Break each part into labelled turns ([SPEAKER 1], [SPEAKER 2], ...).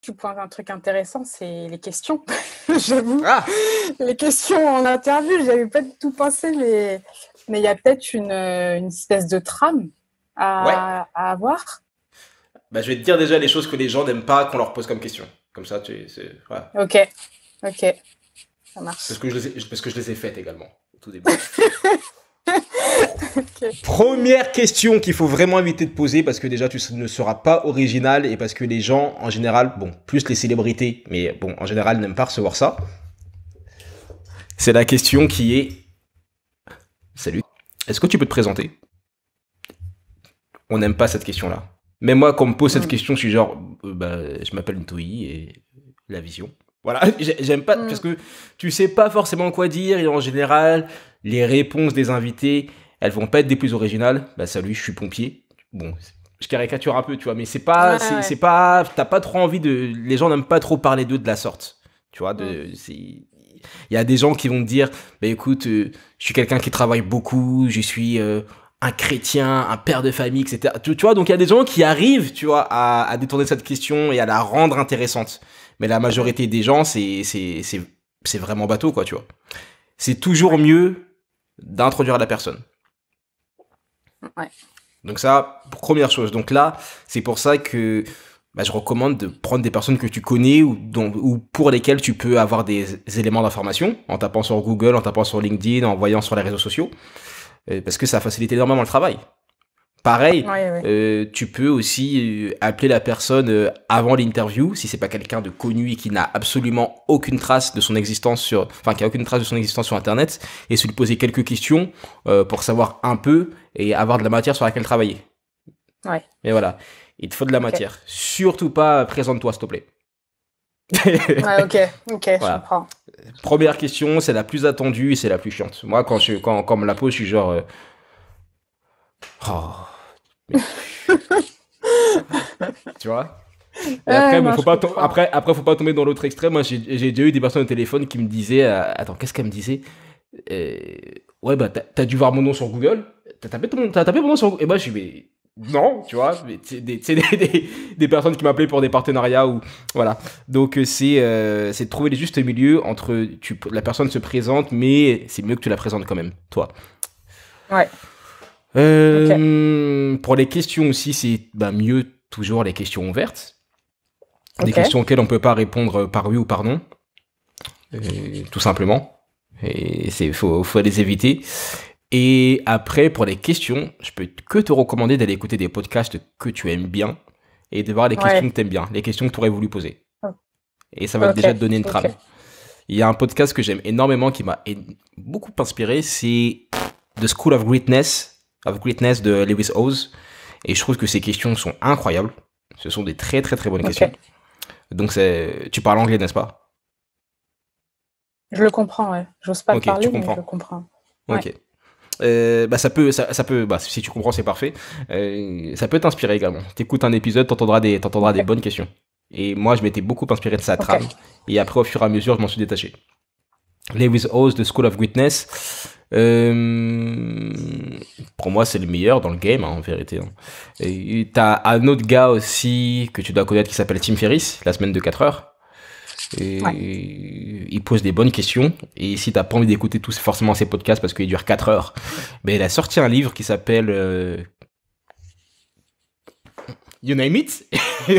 [SPEAKER 1] tu pointes un truc intéressant, c'est les questions. J'avoue.
[SPEAKER 2] Ah,
[SPEAKER 1] Les questions en interview, j'avais pas du tout pensé, mais il y a peut-être une espèce de trame
[SPEAKER 2] ouais.
[SPEAKER 1] à avoir.
[SPEAKER 2] Bah, je vais te dire déjà les choses que les gens n'aiment pas qu'on leur pose comme question. Comme ça, voilà.
[SPEAKER 1] Ok, ok, ça marche.
[SPEAKER 2] Parce que je les ai faites également, au tout début.
[SPEAKER 1] Ok.
[SPEAKER 2] Première question qu'il faut vraiment éviter de poser parce que déjà tu ne seras pas original et parce que les gens en général, bon, plus les célébrités, mais bon, en général n'aiment pas recevoir ça. C'est la question qui est: salut, est-ce que tu peux te présenter? On n'aime pas cette question-là. Mais moi, quand on me pose cette question, je suis genre, je m'appelle Ntoyi et la vision. Voilà, j'aime pas parce que tu sais pas forcément quoi dire et en général, les réponses des invités, elles vont pas être des plus originales. Bah salut, je suis pompier. Bon, je caricature un peu, tu vois, mais c'est pas, c'est pas, t'as pas trop envie de, les gens n'aiment pas trop parler d'eux de la sorte, tu vois. Il y a des gens qui vont te dire, bah écoute, je suis quelqu'un qui travaille beaucoup, je suis un chrétien, un père de famille, etc. Tu vois, donc il y a des gens qui arrivent, tu vois, à détourner cette question et à la rendre intéressante. Mais la majorité des gens, c'est vraiment bateau, quoi, tu vois. C'est toujours mieux d'introduire la personne.
[SPEAKER 1] Ouais.
[SPEAKER 2] Donc ça, première chose. Donc là, c'est pour ça que je recommande de prendre des personnes que tu connais ou pour lesquelles tu peux avoir des éléments d'information en tapant sur Google, en tapant sur LinkedIn, en voyant sur les réseaux sociaux. Parce que ça facilite énormément le travail. Pareil, tu peux aussi appeler la personne avant l'interview, si c'est pas quelqu'un de connu et qui n'a absolument aucune trace de son existence qui a aucune trace de son existence sur Internet, et se lui poser quelques questions pour savoir un peu et avoir de la matière sur laquelle travailler.
[SPEAKER 1] Ouais.
[SPEAKER 2] Et voilà, il te faut de la matière. Surtout pas, présente-toi, s'il te plaît.
[SPEAKER 1] Ouais, ok, voilà. Je comprends.
[SPEAKER 2] Première question, c'est la plus attendue et c'est la plus chiante. Moi, quand on me la pose, je suis genre... tu vois. Et après, bon, faut pas tomber dans l'autre extrême. Moi, j'ai déjà eu des personnes au téléphone qui me disaient, attends, qu'est-ce qu'elle me disait? Ouais, bah, t'as dû voir mon nom sur Google. T'as tapé mon nom sur Google. Et moi, je suis, mais non, tu vois. C'est des personnes qui m'appelaient pour des partenariats ou voilà. Donc, c'est de trouver le juste milieu entre la personne se présente, mais c'est mieux que tu la présentes quand même, toi.
[SPEAKER 1] Ouais.
[SPEAKER 2] Pour les questions aussi, c'est mieux toujours les questions ouvertes. Des questions auxquelles on ne peut pas répondre par oui ou par non. Tout simplement. Et faut les éviter. Et après, pour les questions, je peux que te recommander d'aller écouter des podcasts que tu aimes bien et de voir les questions que tu aimes bien, les questions que tu aurais voulu poser. Et ça va déjà te donner une trame. Il y a un podcast que j'aime énormément qui m'a beaucoup inspiré, c'est The School of Greatness de Lewis Howes. Et je trouve que ces questions sont incroyables. Ce sont des très très très bonnes questions. Donc tu parles anglais, n'est-ce pas?
[SPEAKER 1] Je le comprends, ouais. J'ose pas le parler, mais je le comprends.
[SPEAKER 2] Ok. Ça peut, si tu comprends, c'est parfait. Ça peut t'inspirer également. T'écoutes un épisode, t'entendras des bonnes questions. Et moi, je m'étais beaucoup inspiré de sa trame. Et après, au fur et à mesure, je m'en suis détaché. Lewis Howes, The School of Greatness. Pour moi, c'est le meilleur dans le game, en vérité. Et t'as un autre gars aussi que tu dois connaître qui s'appelle Tim Ferriss, La semaine de 4 heures. Et il pose des bonnes questions. Et si t'as pas envie d'écouter tous forcément ses podcasts parce qu'il dure 4 heures, il a sorti un livre qui s'appelle You Name It.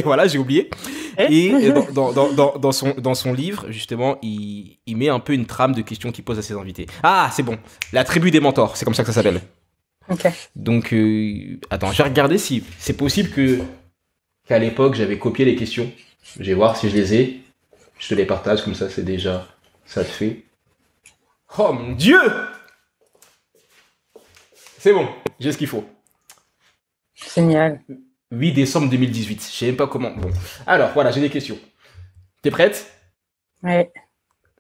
[SPEAKER 2] Voilà, j'ai oublié. Et dans son livre, justement, il met un peu une trame de questions qu'il pose à ses invités. Ah, c'est bon. La tribu des mentors, c'est comme ça que ça s'appelle. Donc, attends, je vais regarder si c'est possible qu'à l'époque, j'avais copié les questions. Je vais voir si je les ai. Je te les partage, comme ça, c'est déjà... Ça te fait... Oh, mon Dieu! C'est bon, j'ai ce qu'il faut.
[SPEAKER 1] Génial.
[SPEAKER 2] 8 décembre 2018. Je sais même pas comment. Bon. Alors, voilà, j'ai des questions. T'es prête?
[SPEAKER 1] Ouais.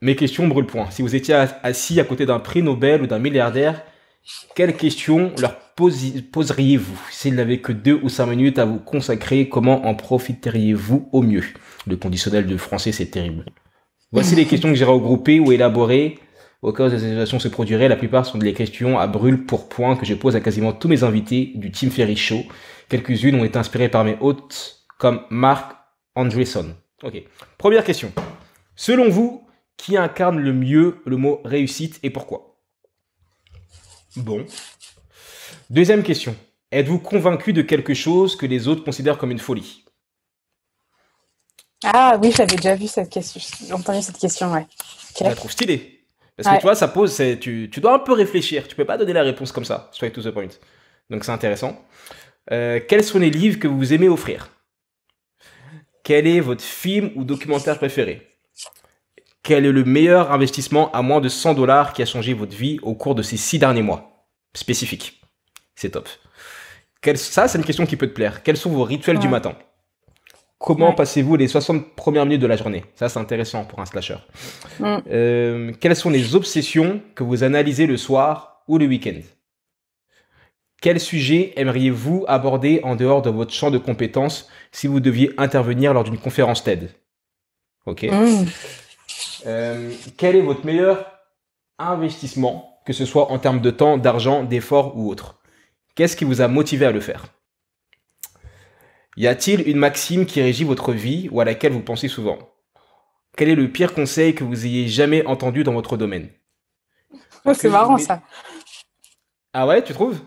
[SPEAKER 2] Mes questions brûlent point. Si vous étiez assis à côté d'un prix Nobel ou d'un milliardaire, quelles questions leur poseriez-vous? S'il n'avait que 2 ou 5 minutes à vous consacrer, comment en profiteriez-vous au mieux? Le conditionnel de français, c'est terrible. Voici les questions que j'ai regroupées ou élaborées au cas où ces situations se produiraient. La plupart sont des questions à brûle pour point que je pose à quasiment tous mes invités du Tim Ferriss Show. Quelques-unes ont été inspirées par mes hôtes comme Mark Andreessen. Ok. Première question. Selon vous, qui incarne le mieux le mot réussite et pourquoi? Bon. Deuxième question. Êtes-vous convaincu de quelque chose que les autres considèrent comme une folie?
[SPEAKER 1] Ah oui, j'avais déjà vu cette question, j'ai entendu cette question, ouais.
[SPEAKER 2] Je la
[SPEAKER 1] Ok.
[SPEAKER 2] trouve stylée. Parce que
[SPEAKER 1] Ouais.
[SPEAKER 2] tu vois, ça pose, tu dois un peu réfléchir. Tu peux pas donner la réponse comme ça, straight to the point. Donc c'est intéressant. Quels sont les livres que vous aimez offrir? Quel est votre film ou documentaire préféré? Quel est le meilleur investissement à moins de 100 dollars qui a changé votre vie au cours de ces 6 derniers mois? Spécifique. C'est top. Ça, c'est une question qui peut te plaire. Quels sont vos rituels du
[SPEAKER 1] Ouais.
[SPEAKER 2] matin? Comment
[SPEAKER 1] Ouais.
[SPEAKER 2] passez-vous les 60 premières minutes de la journée? Ça, c'est intéressant pour un slasher.
[SPEAKER 1] Mm.
[SPEAKER 2] Quelles sont les obsessions que vous analysez le soir ou le week-end? Quel sujet aimeriez-vous aborder en dehors de votre champ de compétences si vous deviez intervenir lors d'une conférence TED? Ok.
[SPEAKER 1] Mm.
[SPEAKER 2] Quel est votre meilleur investissement, que ce soit en termes de temps, d'argent, d'effort ou autre? Qu'est-ce qui vous a motivé à le faire? Y a-t-il une maxime qui régit votre vie ou à laquelle vous pensez souvent? Quel est le pire conseil que vous ayez jamais entendu dans votre domaine?
[SPEAKER 1] Oh,
[SPEAKER 2] Est-ce
[SPEAKER 1] c'est
[SPEAKER 2] que
[SPEAKER 1] marrant ça.
[SPEAKER 2] Ah ouais, tu trouves?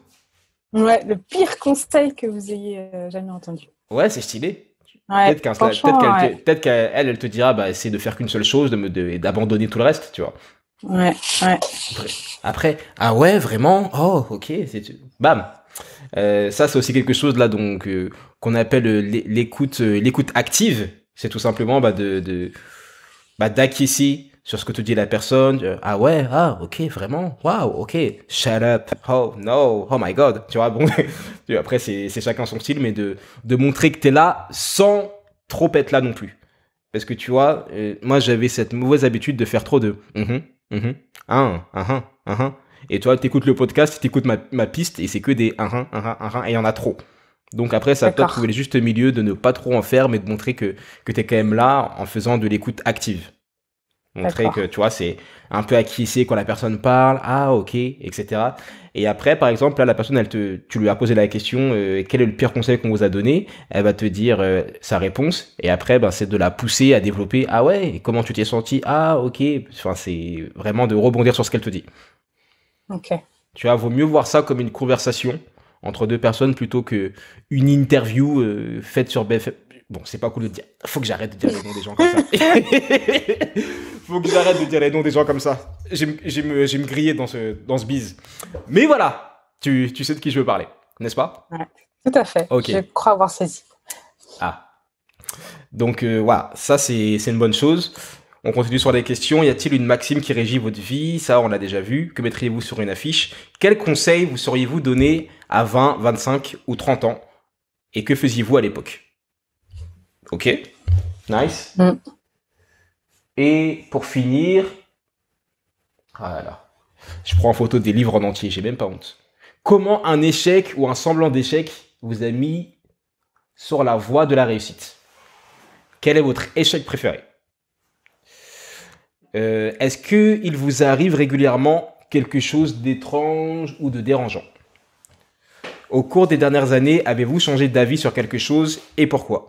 [SPEAKER 1] Ouais, le pire conseil que vous ayez jamais entendu.
[SPEAKER 2] Ouais, c'est stylé.
[SPEAKER 1] Ouais, franchement, ouais.
[SPEAKER 2] Peut-être qu'elle, elle te dira, bah, c'est de faire qu'une seule chose, et d'abandonner tout le reste, tu vois.
[SPEAKER 1] Ouais, ouais.
[SPEAKER 2] Après, ah ouais, vraiment? Oh, ok, bam. Ça, c'est aussi quelque chose là, donc qu'on appelle l'écoute active. C'est tout simplement d'acquiescer sur ce que te dit la personne. Ah ouais, ah ok, vraiment, waouh, ok, shut up, oh no, oh my god, tu vois, bon, après c'est chacun son style, mais de montrer que t'es là sans trop être là non plus. Parce que tu vois, moi j'avais cette mauvaise habitude de faire trop de et toi t'écoutes le podcast, t'écoutes ma piste et c'est que des et il y en a trop. Donc après, ça doit trouver le juste milieu de ne pas trop en faire, mais de montrer que t'es quand même là en faisant de l'écoute active. Montrer que, tu vois, c'est un peu acquiescer quand la personne parle, ah ok, etc. Et après, par exemple, là, la personne, tu lui as posé la question, quel est le pire conseil qu'on vous a donné? Elle va te dire sa réponse. Et après, ben, c'est de la pousser à développer, ah ouais, et comment tu t'es senti? Ah ok. Enfin, c'est vraiment de rebondir sur ce qu'elle te dit.
[SPEAKER 1] Ok.
[SPEAKER 2] Tu vois, vaut mieux voir ça comme une conversation entre deux personnes plutôt que une interview faite sur BFM. Bon, c'est pas cool de dire. Faut que j'arrête de dire les noms des gens comme ça. Faut que j'arrête de dire les noms des gens comme ça. J'ai me griller dans ce bise. Mais voilà, tu sais de qui je veux parler, n'est-ce pas?
[SPEAKER 1] Ouais, tout à fait.
[SPEAKER 2] Ok.
[SPEAKER 1] Je crois avoir saisi.
[SPEAKER 2] Ah. Donc voilà, ça c'est une bonne chose. On continue sur les questions. Y a-t-il une maxime qui régit votre vie? Ça, on l'a déjà vu. Que mettriez-vous sur une affiche? Quel conseil vous sauriez-vous donner à 20, 25 ou 30 ans? Et que faisiez-vous à l'époque? Ok, nice.
[SPEAKER 1] Mm.
[SPEAKER 2] Et pour finir, ah là là, je prends en photo des livres en entier, j'ai même pas honte. Comment un échec ou un semblant d'échec vous a mis sur la voie de la réussite? Quel est votre échec préféré? Est-ce qu'il vous arrive régulièrement quelque chose d'étrange ou de dérangeant? Au cours des dernières années, avez-vous changé d'avis sur quelque chose et pourquoi?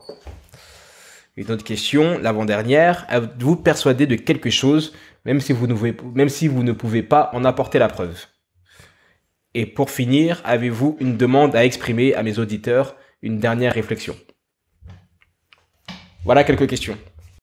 [SPEAKER 2] Une autre question, l'avant-dernière, êtes-vous persuadé de quelque chose même si vous ne pouvez pas en apporter la preuve? Et pour finir, avez-vous une demande à exprimer à mes auditeurs, une dernière réflexion? Voilà quelques questions.